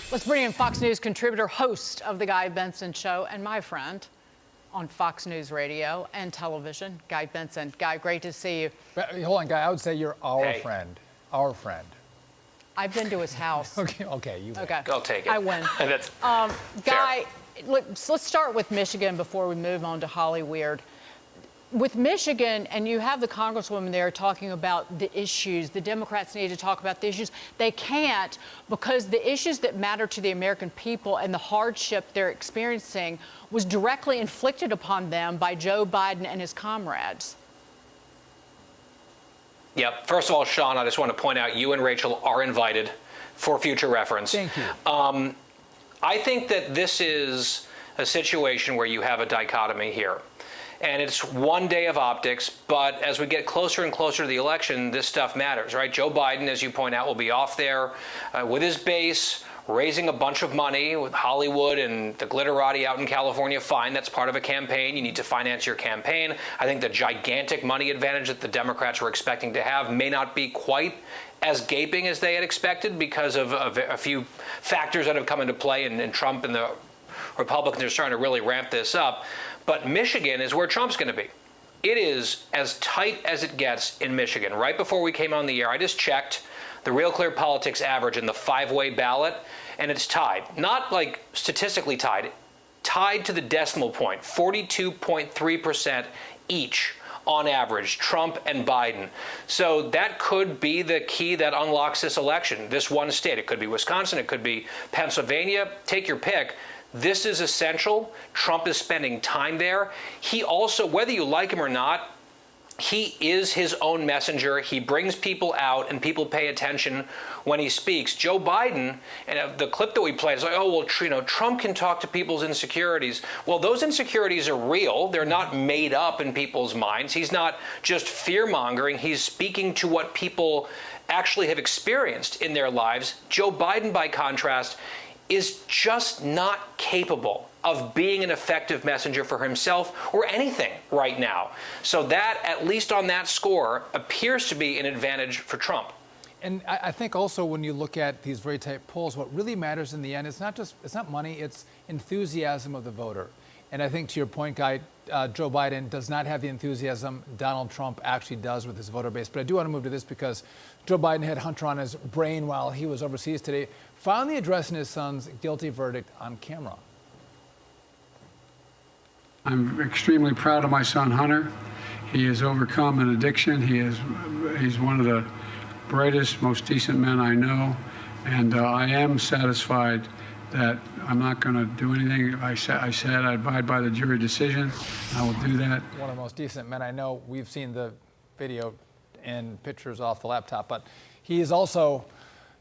Let's bring in Fox News contributor, host of the Guy Benson Show, and my friend on Fox News Radio and television, Guy Benson. Guy, great to see you. Hold on, Guy. I would say you're our friend. Our friend. I've been to his house. Okay, you win. Okay. I'll take it. I win. That's Guy, let's start with Michigan before we move on to Hollyweird. With Michigan, and you have the Congresswoman there talking about the issues, the Democrats need to talk about the issues. They can't, because the issues that matter to the American people and the hardship they're experiencing was directly inflicted upon them by Joe Biden and his comrades. Yep. First of all, Sean, I just want to point out you and Rachel are invited for future reference. Thank you. I think that this is a situation where you have a dichotomy here. And it's one day of optics, but as we get closer and closer to the election, this stuff matters, right? Joe Biden, as you point out, will be off there with his base, raising a bunch of money with Hollywood and the glitterati out in California. Fine, that's part of a campaign. You need to finance your campaign. I think the gigantic money advantage that the Democrats were expecting to have may not be quite as gaping as they had expected because of a few factors that have come into play, and Trump and the Republicans are starting to really ramp this up. But Michigan is where Trump's going to be. It is as tight as it gets in Michigan. Right before we came on the air, I just checked the Real Clear Politics average in the five-way ballot, and it's tied. Not like statistically tied, tied to the decimal point, 42.3% each on average, Trump and Biden. So that could be the key that unlocks this election, this one state. It could be Wisconsin, it could be Pennsylvania, take your pick. This is essential. Trump is spending time there. He also, whether you like him or not, he is his own messenger. He brings people out, and people pay attention when he speaks. Joe Biden, and the clip that we played is like, oh, well, Trump can talk to people's insecurities. Well, those insecurities are real. They're not made up in people's minds. He's not just fear-mongering. He's speaking to what people actually have experienced in their lives. Joe Biden, by contrast, is just not capable of being an effective messenger for himself or anything right now. So that, at least on that score, appears to be an advantage for Trump. And I think also when you look at these very tight polls, what really matters in the end is it's not money, it's enthusiasm of the voter. And I think to your point, Guy, Joe Biden does not have the enthusiasm Donald Trump actually does with his voter base. But I do want to move to this because Joe Biden had Hunter on his brain while he was overseas today, finally addressing his son's guilty verdict on camera. I'm extremely proud of my son, Hunter. He has overcome an addiction. He's one of the brightest, most decent men I know. And I am satisfied that I'm not going to do anything. I said I abide by the jury decision. I will do that. One of the most decent men I know. We've seen the video and pictures off the laptop, but he is also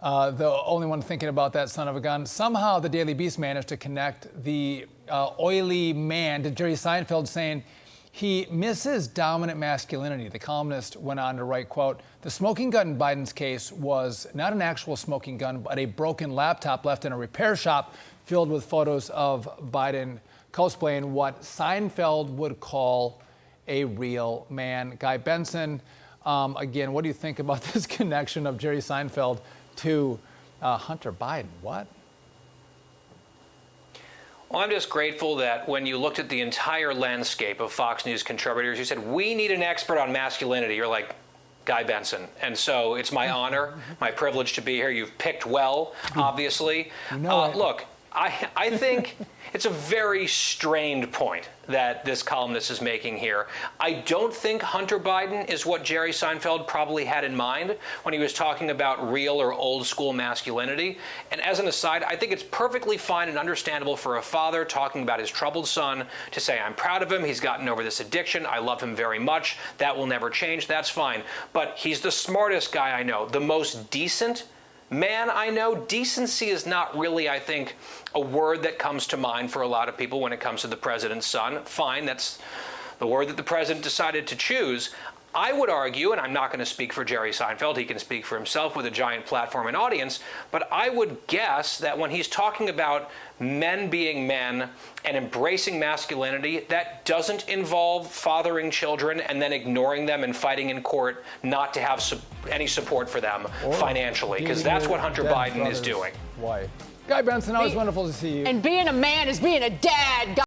the only one thinking about that son of a gun. Somehow the Daily Beast managed to connect the oily man to Jerry Seinfeld, saying he misses dominant masculinity. The columnist went on to write, quote, "The smoking gun in Biden's case was not an actual smoking gun, but a broken laptop left in a repair shop filled with photos of Biden cosplaying what Seinfeld would call a real man." Guy Benson, again, what do you think about this connection of Jerry Seinfeld to Hunter Biden? What? Well, I'm just grateful that when you looked at the entire landscape of Fox News contributors, you said, we need an expert on masculinity. You're like, Guy Benson. And so it's my honor, my privilege to be here. You've picked well, obviously. Look, I think it's a very strained point that this columnist is making here. I don't think Hunter Biden is what Jerry Seinfeld probably had in mind when he was talking about real or old school masculinity. And as an aside, I think it's perfectly fine and understandable for a father talking about his troubled son to say, I'm proud of him. He's gotten over this addiction. I love him very much. That will never change. That's fine. But he's the smartest guy I know, the most decent man I know. Decency is not really, I think, a word that comes to mind for a lot of people when it comes to the president's son. Fine, that's the word that the president decided to choose. I would argue, and I'm not going to speak for Jerry Seinfeld, he can speak for himself with a giant platform and audience, but I would guess that when he's talking about men being men and embracing masculinity, that doesn't involve fathering children and then ignoring them and fighting in court not to have any support for them financially, because that's what Hunter Biden is doing. Why? Guy Benson, always wonderful to see you. And being a man is being a dad.